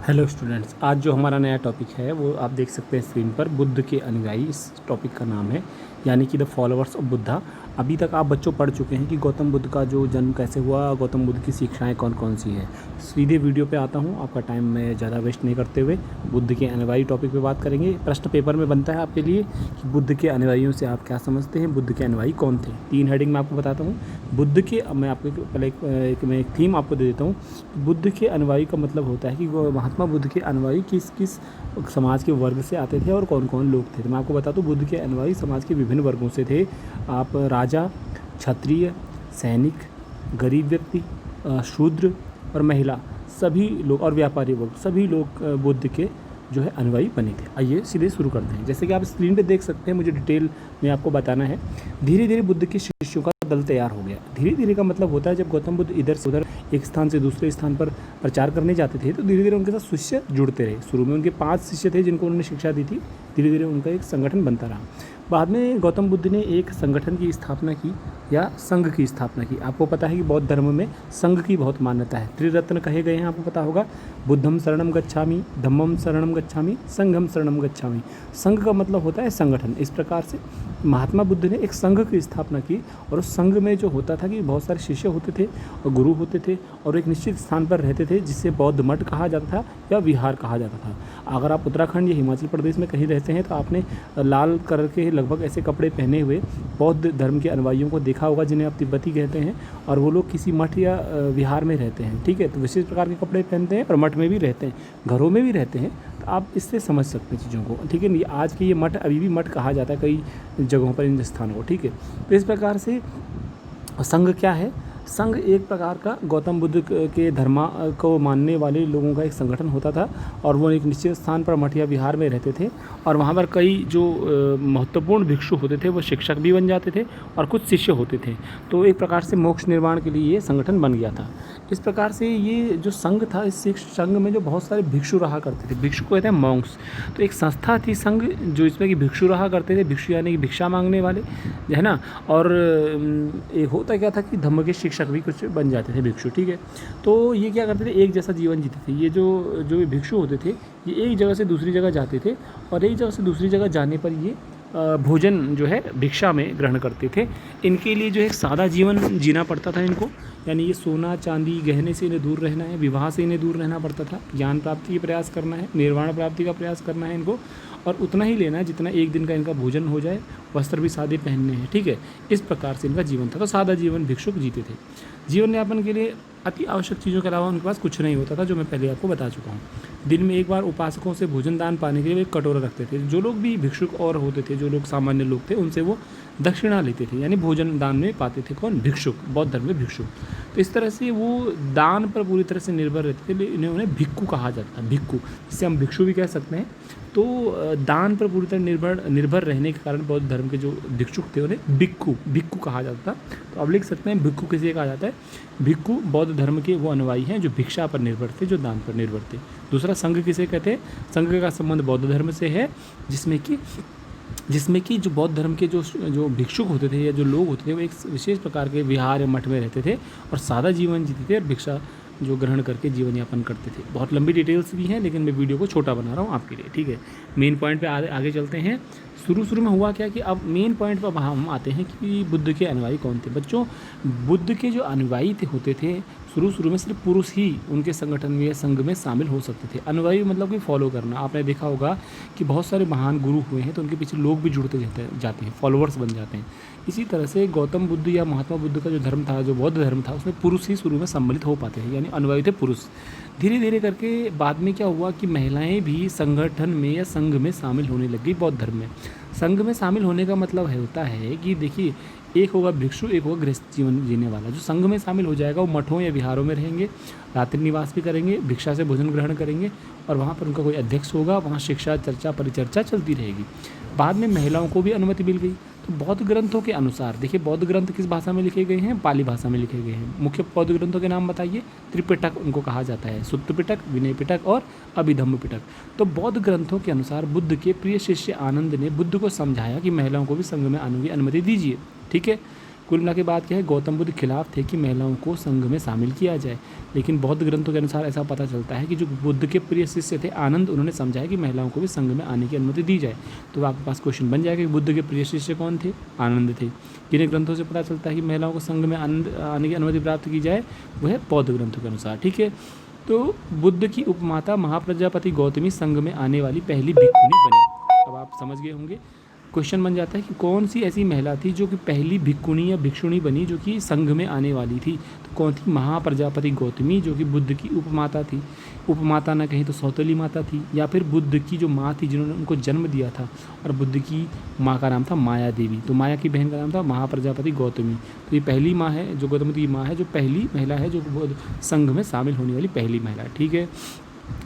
Hello students, आज जो हमारा नया टॉपिक है वो आप देख सकते हैं स्क्रीन पर। बुद्ध के अनुयायी इस टॉपिक का नाम है, यानी कि द फॉलोअर्स ऑफ बुद्धा। अभी तक आप बच्चों पढ़ चुके हैं कि गौतम बुद्ध का जो जन्म कैसे हुआ, गौतम बुद्ध की शिक्षाएं कौन कौन सी हैं। सीधे वीडियो पे आता हूँ, आपका टाइम मैं ज़्यादा वेस्ट नहीं करते हुए बुद्ध के अनुयायी टॉपिक पे बात करेंगे। प्रश्न पेपर में बनता है आपके लिए कि बुद्ध के अनुयायियों से आप क्या समझते हैं, बुद्ध के अनुयायी कौन थे। 3 हेडिंग मैं आपको बताता हूँ। बुद्ध के मैं आपको पहले एक थीम आपको दे देता हूँ। बुद्ध के अनुयायी का मतलब होता है कि वो महात्मा बुद्ध के अनुयायी किस किस समाज के वर्ग से आते थे और कौन कौन लोग थे। तो मैं आपको बता दूं, बुद्ध के अनुयायी समाज के विभिन्न वर्गों से थे। आप राजा, क्षत्रिय, सैनिक, गरीब व्यक्ति, शूद्र और महिला, सभी लोग और व्यापारी वर्ग, सभी लोग बुद्ध के जो है अनुयायी बने थे। आइए सीधे शुरू करते हैं। जैसे कि आप स्क्रीन पे देख सकते हैं, मुझे डिटेल में आपको बताना है। धीरे धीरे बुद्ध के शिष्यों का दल तैयार हो गया। धीरे धीरे का मतलब होता है जब गौतम बुद्ध इधर से उधर एक स्थान से दूसरे स्थान पर प्रचार करने जाते थे तो धीरे धीरे उनके साथ शिष्य जुड़ते रहे। शुरू में उनके 5 शिष्य थे जिनको उन्होंने शिक्षा दी थी। धीरे धीरे उनका एक संगठन बनता रहा। बाद में गौतम बुद्ध ने एक संगठन की स्थापना की या संघ की स्थापना की। आपको पता है कि बौद्ध धर्म में संघ की बहुत मान्यता है। त्रिरत्न कहे गए हैं, आपको पता होगा। बुद्धम शरणम गच्छामि, धम्मम शरणम गच्छामि, संघम शरणम गच्छामि। संघ का मतलब होता है संगठन। इस प्रकार से महात्मा बुद्ध ने एक संघ की स्थापना की और उस संघ में जो होता था कि बहुत सारे शिष्य होते थे और गुरु होते थे और एक निश्चित स्थान पर रहते थे जिसे बौद्ध मठ कहा जाता था या विहार कहा जाता था। अगर आप उत्तराखंड या हिमाचल प्रदेश में कहीं रहते हैं तो आपने लाल कलर के लगभग ऐसे कपड़े पहने हुए बौद्ध धर्म के अनुयायियों को देखा होगा जिन्हें आप तिब्बती कहते हैं, और वो लोग किसी मठ या विहार में रहते हैं। ठीक है, तो विशेष प्रकार के कपड़े पहनते हैं और मठ में भी रहते हैं, घरों में भी रहते हैं। तो आप इससे समझ सकते हैं चीज़ों को। ठीक है, आज के ये मठ अभी भी मठ कहा जाता है कई जगहों पर, इन स्थानों को। ठीक है, तो इस प्रकार से संघ क्या है? संघ एक प्रकार का गौतम बुद्ध के धर्म को मानने वाले लोगों का एक संगठन होता था और वो एक निश्चित स्थान पर मठ या विहार में रहते थे और वहाँ पर कई जो महत्वपूर्ण भिक्षु होते थे वो शिक्षक भी बन जाते थे और कुछ शिष्य होते थे। तो एक प्रकार से मोक्ष निर्माण के लिए ये संगठन बन गया था। इस प्रकार से ये जो संघ था, इस संघ में जो बहुत सारे भिक्षु रहा करते थे, भिक्षु को कहते हैं मॉन्क्स। तो एक संस्था थी संघ जो इसमें कि भिक्षु रहा करते थे, भिक्षु यानी कि भिक्षा मांगने वाले, है ना। और एक होता क्या था कि धम्म के शिक्षक भी कुछ बन जाते थे भिक्षु। ठीक है, तो ये क्या करते थे, एक जैसा जीवन जीते थे। ये जो भिक्षु होते थे ये एक जगह से दूसरी जगह जाते थे और एक जगह से दूसरी जगह जाने पर ये भोजन जो है भिक्षा में ग्रहण करते थे। इनके लिए जो एक सादा जीवन जीना पड़ता था इनको, यानी ये सोना चांदी गहने से इन्हें दूर रहना है, विवाह से इन्हें दूर रहना पड़ता था, ज्ञान प्राप्ति का प्रयास करना है, निर्वाण प्राप्ति का प्रयास करना है इनको, और उतना ही लेना है जितना एक दिन का इनका भोजन हो जाए। वस्त्र भी सादे पहनने हैं। ठीक है, इस प्रकार से इनका जीवन था। तो सादा जीवन भिक्षुक जीते थे। जीवन यापन के लिए अति आवश्यक चीज़ों के अलावा उनके पास कुछ नहीं होता था, जो मैं पहले आपको बता चुका हूँ। दिन में एक बार उपासकों से भोजन दान पाने के लिए एक कटोरा रखते थे। जो लोग भी भिक्षुक और होते थे, जो लोग सामान्य लोग थे, उनसे वो दक्षिणा लेते थे, यानी भोजन दान में पाते थे। कौन? भिक्षुक, बौद्ध धर्म में भिक्षुक। तो इस तरह से वो दान पर पूरी तरह से निर्भर रहते थे। इन्हें उन्हें भिक्खु कहा जाता है, भिक्खु, जिसे हम भिक्षु भी कह सकते हैं। तो दान पर पूरी तरह निर्भर रहने के कारण बौद्ध धर्म के जो भिक्षुक थे उन्हें भिक्खु कहा जाता था। तो आप लिख सकते हैं भिक्खु किसे कहा जाता है? भिक्खु बौद्ध धर्म के वो अनुयायी हैं जो भिक्षा पर निर्भर थे, जो दान पर निर्भर थे। दूसरा, संघ किसे कहते हैं? संघ का संबंध बौद्ध धर्म से है, जिसमें कि जो बौद्ध धर्म के जो भिक्षुक होते थे या जो लोग होते थे वो एक विशेष प्रकार के विहार या मठ में रहते थे और सादा जीवन जीते थे और भिक्षा जो ग्रहण करके जीवन यापन करते थे। बहुत लंबी डिटेल्स भी हैं लेकिन मैं वीडियो को छोटा बना रहा हूँ आपके लिए। ठीक है, मेन पॉइंट पे आगे चलते हैं। शुरू में हुआ क्या कि अब मेन पॉइंट पर हम आते हैं कि बुद्ध के अनुयायी कौन थे। बच्चों, बुद्ध के जो अनुयायी होते थे शुरू में सिर्फ पुरुष ही उनके संगठन में या संघ में शामिल हो सकते थे। अनुयायी मतलब कि फॉलो करना। आपने देखा होगा कि बहुत सारे महान गुरु हुए हैं तो उनके पीछे लोग भी जुड़ते जाते हैं, फॉलोअर्स बन जाते हैं। इसी तरह से गौतम बुद्ध या महात्मा बुद्ध का जो धर्म था, जो बौद्ध धर्म था, उसमें पुरुष ही शुरू में सम्मिलित हो पाते हैं, यानी अनुयायी थे पुरुष। धीरे धीरे करके बाद में क्या हुआ कि महिलाएं भी संगठन में या संघ में शामिल होने लग गई बौद्ध धर्म में। संघ में शामिल होने का मतलब होता है कि देखिए, एक होगा भिक्षु, एक होगा गृहस्थ जीवन जीने वाला। जो संघ में शामिल हो जाएगा वो मठों या विहारों में रहेंगे, रात्रि निवास भी करेंगे, भिक्षा से भोजन ग्रहण करेंगे और वहाँ पर उनका कोई अध्यक्ष होगा, वहाँ शिक्षा चर्चा परिचर्चा चलती रहेगी। बाद में महिलाओं को भी अनुमति मिल गई। तो बौद्ध ग्रंथों के अनुसार देखिए, बौद्ध ग्रंथ किस भाषा में लिखे गए हैं? पाली भाषा में लिखे गए हैं। मुख्य बौद्ध ग्रंथों के नाम बताइए। त्रिपिटक उनको कहा जाता है, सुत्त पिटक, विनय पिटक और अभिधम्म पिटक। तो बौद्ध ग्रंथों के अनुसार बुद्ध के प्रिय शिष्य आनंद ने बुद्ध को समझाया कि महिलाओं को भी संघ में आने की अनुमति दीजिए। ठीक है, कुल मिला के बात क्या है, गौतम बुद्ध खिलाफ थे कि महिलाओं को संघ में शामिल किया जाए, लेकिन बौद्ध ग्रंथों के अनुसार ऐसा पता चलता है कि जो बुद्ध के प्रिय शिष्य थे आनंद, उन्होंने समझाया कि महिलाओं को भी संघ में आने की अनुमति दी जाए। तो आपके पास क्वेश्चन बन जाएगा कि बुद्ध के प्रिय शिष्य कौन थे? आनंद थे। किन ग्रंथों से पता चलता है कि महिलाओं को संघ में आने की अनुमति प्राप्त की जाए? वह है बौद्ध ग्रंथों के अनुसार। ठीक है, तो बुद्ध की उपमाता महाप्रजापति गौतमी संघ में आने वाली पहली भिक्षुणी बनी। अब आप समझ गए होंगे। क्वेश्चन बन जाता है कि कौन सी ऐसी महिला थी जो कि पहली भिक्षुणी या भिक्षुणी बनी जो कि संघ में आने वाली थी? तो कौन थी? महाप्रजापति गौतमी, जो कि बुद्ध की उपमाता थी। उपमाता ना कहीं तो सौतेली माता थी, या फिर बुद्ध की जो माँ थी जिन्होंने उनको जन्म दिया था, और बुद्ध की माँ का नाम था माया देवी, तो माया की बहन का नाम था महाप्रजापति गौतमी। तो ये पहली माँ है, जो गौतम की माँ है, जो पहली महिला है जो संघ में शामिल होने वाली पहली महिला है। ठीक है,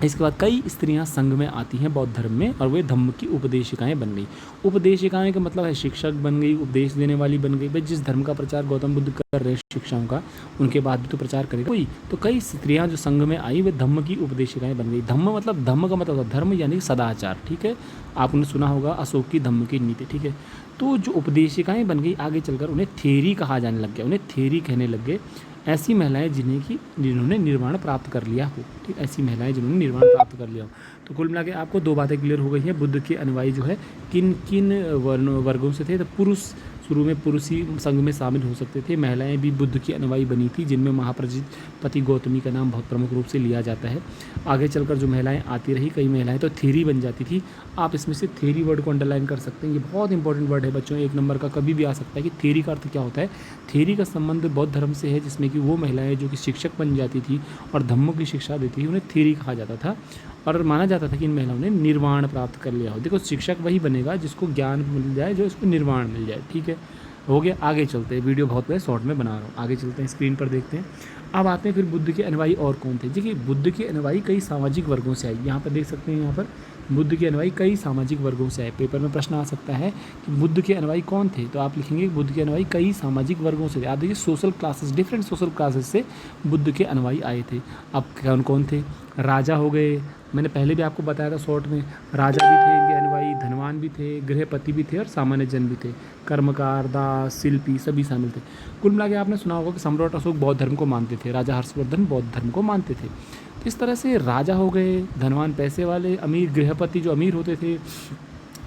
इसके बाद कई स्त्रियां संघ में आती हैं बौद्ध धर्म में, और वे धम्म की उपदेशिकाएं बन गई। उपदेशिकाएं का मतलब है शिक्षक बन गई, उपदेश देने वाली बन गई। भाई जिस धर्म का प्रचार गौतम बुद्ध कर रहे शिक्षाओं का, उनके बाद भी तो प्रचार करेगा कोई। तो कई स्त्रियां जो संघ में आई वे धम्म की उपदेशिकाएं बन गई। धम्म मतलब, धम्म का मतलब होता है धर्म यानी सदाचार। ठीक है, आपने सुना होगा अशोक की धम्म की नीति। ठीक है, तो जो उपदेशिकाएं बन गई आगे चलकर उन्हें थेरी कहा जाने लग गया, उन्हें थेरी कहने लग गए। ऐसी महिलाएं जिन्होंने निर्वाण प्राप्त कर लिया हो। ठीक, ऐसी महिलाएं जिन्होंने निर्वाण प्राप्त कर लिया हो। तो कुल मिला के आपको दो बातें क्लियर हो गई हैं। बुद्ध के अनुयायी जो है किन किन वर्गों से थे? तो पुरुष, शुरू में पुरुष ही संघ में शामिल हो सकते थे। महिलाएं भी बुद्ध की अनुयायी बनी थी, जिनमें महाप्रजापति गौतमी का नाम बहुत प्रमुख रूप से लिया जाता है। आगे चलकर जो महिलाएं आती रही, कई महिलाएं तो थेरी बन जाती थी। आप इसमें से थेरी वर्ड को अंडरलाइन कर सकते हैं, ये बहुत इंपॉर्टेंट वर्ड है बच्चों, 1 नंबर का कभी भी आ सकता है कि थेरी का अर्थ क्या होता है। थेरी का संबंध बौद्ध धर्म से है, जिसमें कि वो महिलाएं जो कि शिक्षक बन जाती थी और धम्मों की शिक्षा देती थी, उन्हें थेरी कहा जाता था, और माना जाता था कि इन महिलाओं ने निर्वाण प्राप्त कर लिया हो। देखो, शिक्षक वही बनेगा जिसको ज्ञान मिल जाए, जो इसको निर्वाण मिल जाए। ठीक है, हो गया। आगे चलते हैं, वीडियो बहुत बड़े शॉर्ट में बना रहा हूँ। आगे चलते हैं, स्क्रीन पर देखते हैं। अब आते हैं फिर बुद्ध के अनुयायी और कौन थे। देखिए, बुद्ध के अनुयायी कई सामाजिक वर्गों से आई। यहाँ पर देख सकते हैं, यहाँ पर बुद्ध के अनुयायी कई सामाजिक वर्गों से आए। पेपर में प्रश्न आ सकता है कि बुद्ध के अनुयायी कौन थे, तो आप लिखेंगे बुद्ध के अनुयायी कई सामाजिक वर्गों से। आप देखिए, social classes, different social classes से बुद्ध के अनुयायी आए थे। अब कौन कौन थे? राजा हो गए, मैंने पहले भी आपको बताया था शॉर्ट में। राजा भी थे इनके अनुयायी, धनवान भी थे, गृहपति भी थे, और सामान्य जन भी थे। कर्मकार, दास, शिल्पी सभी शामिल थे। कुल मिला के आपने सुना होगा कि सम्राट अशोक बौद्ध धर्म को मानते थे, राजा हर्षवर्धन बौद्ध धर्म को मानते थे। तो इस तरह से राजा हो गए, धनवान पैसे वाले, अमीर गृहपति जो अमीर होते थे,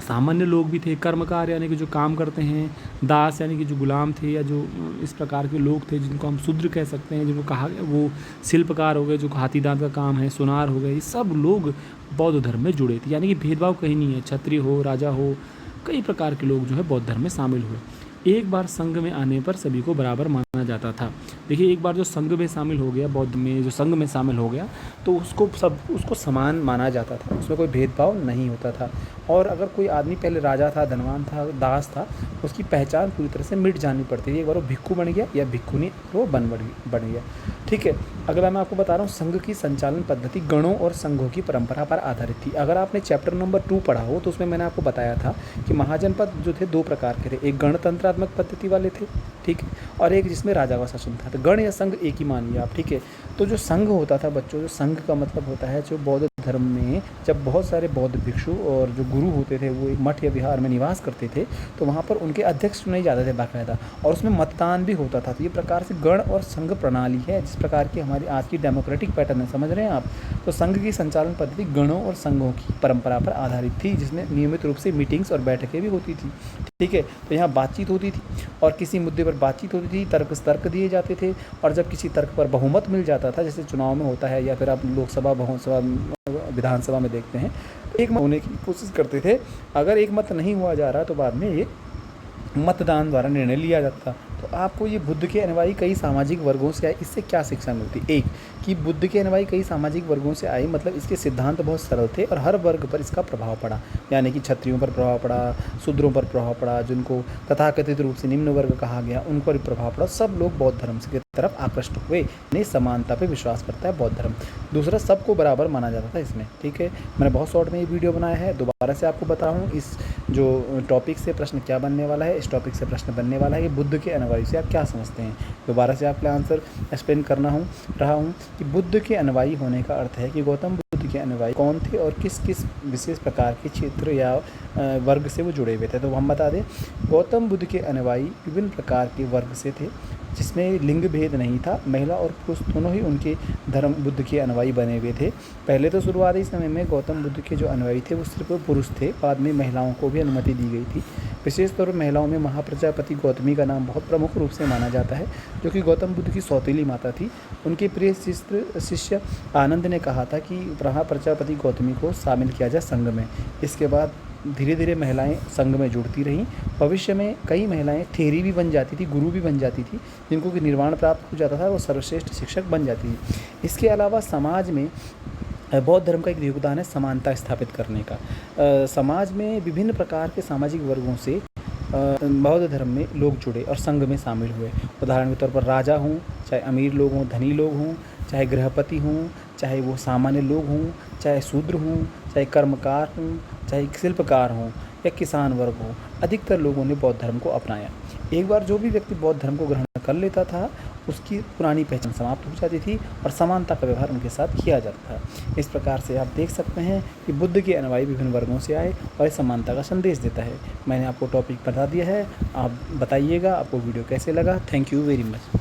सामान्य लोग भी थे, कर्मकार यानी कि जो काम करते हैं, दास यानी कि जो गुलाम थे, या जो इस प्रकार के लोग थे जिनको हम शूद्र कह सकते हैं, जिनको कहा वो शिल्पकार हो गए, जो हाथी दांत का काम है, सुनार हो गए, ये सब लोग बौद्ध धर्म में जुड़े थे। यानी कि भेदभाव कहीं नहीं है, क्षत्रिय हो, राजा हो, कई प्रकार के लोग जो है बौद्ध धर्म में शामिल हुए। एक बार संघ में आने पर सभी को बराबर माना जाता था। देखिए, एक बार जो संघ में शामिल हो गया, बौद्ध में जो संघ में शामिल हो गया, तो उसको समान माना जाता था, उसमें कोई भेदभाव नहीं होता था। और अगर कोई आदमी पहले राजा था, धनवान था, दास था, उसकी पहचान पूरी तरह से मिट जानी पड़ती थी। एक बार वो भिक्खु बन गया या भिक्खुनी, वो बन गया। ठीक है, अगला मैं आपको बता रहा हूँ, संघ की संचालन पद्धति गणों और संघों की परंपरा पर आधारित थी। अगर आपने चैप्टर नंबर 2 पढ़ा हो तो उसमें मैंने आपको बताया था कि महाजनपद जो थे 2 प्रकार के थे। एक गणतंत्रात्मक पद्धति वाले थे, ठीक है, और एक जिसमें राजा का शासन था। तो गण या संघ एक ही मानिए आप। ठीक है, तो जो संघ होता था बच्चों, जो संघ का मतलब होता है, जो बौद्ध धर्म में जब बहुत सारे बौद्ध भिक्षु और जो गुरु होते थे वो एक मठ या विहार में निवास करते थे, तो वहाँ पर उनके अध्यक्ष चुने जाते थे बाकायदा, और उसमें मतदान भी होता था। तो ये प्रकार से गण और संघ प्रणाली है, जिस प्रकार की हमारी आज की डेमोक्रेटिक पैटर्न है, समझ रहे हैं आप। तो संघ की संचालन पद्धति गणों और संघों की परंपरा पर आधारित थी, जिसमें नियमित रूप से मीटिंग्स और बैठकें भी होती थी। ठीक है, तो यहाँ बातचीत होती थी, और किसी मुद्दे पर बातचीत होती थी, तर्क दिए जाते थे, और जब किसी तर्क पर बहुमत मिल जाता था, जैसे चुनाव में होता है या फिर आप लोकसभा, विधानसभा में देखते हैं, एक मत होने की कोशिश करते थे। अगर एक मत नहीं हुआ जा रहा तो बाद में ये मतदान द्वारा निर्णय लिया जाता था। तो आपको ये बुद्ध के अनुयायी कई सामाजिक वर्गों से आए, इससे क्या शिक्षा मिलती? एक कि बुद्ध के अनुयायी कई सामाजिक वर्गों से आए, मतलब इसके सिद्धांत बहुत सरल थे और हर वर्ग पर इसका प्रभाव पड़ा। यानी कि क्षत्रियों पर प्रभाव पड़ा, शूद्रों पर प्रभाव पड़ा, जिनको तथाकथित रूप से निम्न वर्ग कहा गया, उन पर प्रभाव पड़ा। सब लोग बौद्ध धर्म की तरफ आकृष्ट हुए। नहीं, समानता पे विश्वास करता है बौद्ध धर्म। दूसरा, सबको बराबर माना जाता था इसमें। ठीक है, मैंने बहुत शॉर्ट में ये वीडियो बनाया है। दोबारा से आपको बता रहा हूँ, इस जो टॉपिक से प्रश्न क्या बनने वाला है। इस टॉपिक से प्रश्न बनने वाला है कि बुद्ध के अनुयायी से आप क्या समझते हैं। दोबारा से आपके आंसर एक्सप्लेन करना रहा हूँ कि बुद्ध के अनुयायी होने का अर्थ है कि गौतम बुद्ध के अनुयायी कौन थे और किस किस विशेष प्रकार के क्षेत्र या वर्ग से वो जुड़े हुए थे। तो हम बता दें, गौतम बुद्ध के अनुयायी विभिन्न प्रकार के वर्ग से थे, जिसमें लिंग भेद नहीं था। महिला और पुरुष दोनों ही उनके धर्म बुद्ध के अनुयायी बने हुए थे। पहले तो शुरुआती समय में गौतम बुद्ध के जो अनुयायी थे वो सिर्फ पुरुष थे, बाद में महिलाओं को भी अनुमति दी गई थी। विशेष तौर पर महिलाओं में महाप्रजापति गौतमी का नाम बहुत प्रमुख रूप से माना जाता है, जो कि गौतम बुद्ध की सौतेली माता थी। उनके प्रिय शिष्य आनंद ने कहा था कि महाप्रजापति गौतमी को शामिल किया जाए संघ में। इसके बाद धीरे धीरे महिलाएं संघ में जुड़ती रहीं। भविष्य में कई महिलाएं थेरी भी बन जाती थी, गुरु भी बन जाती थी, जिनको कि निर्वाण प्राप्त हो जाता था, वो सर्वश्रेष्ठ शिक्षक बन जाती थी। इसके अलावा समाज में बौद्ध धर्म का एक योगदान है समानता स्थापित करने का। समाज में विभिन्न प्रकार के सामाजिक वर्गों से बौद्ध धर्म में लोग जुड़े और संघ में शामिल हुए। उदाहरण के तौर पर राजा हों, चाहे अमीर लोग हों, धनी लोग हों, चाहे गृहपति हों, चाहे वो सामान्य लोग हों, चाहे शूद्र हों, चाहे कर्मकार हों, चाहे शिल्पकार हों या किसान वर्ग हो, अधिकतर लोगों ने बौद्ध धर्म को अपनाया। एक बार जो भी व्यक्ति बौद्ध धर्म को ग्रहण कर लेता था, उसकी पुरानी पहचान समाप्त हो जाती थी और समानता का व्यवहार उनके साथ किया जाता था। इस प्रकार से आप देख सकते हैं कि बुद्ध के अनुयायी विभिन्न वर्गों से आए और इस समानता का संदेश देता है। मैंने आपको टॉपिक बता दिया है, आप बताइएगा आपको वीडियो कैसे लगा। Thank you very much.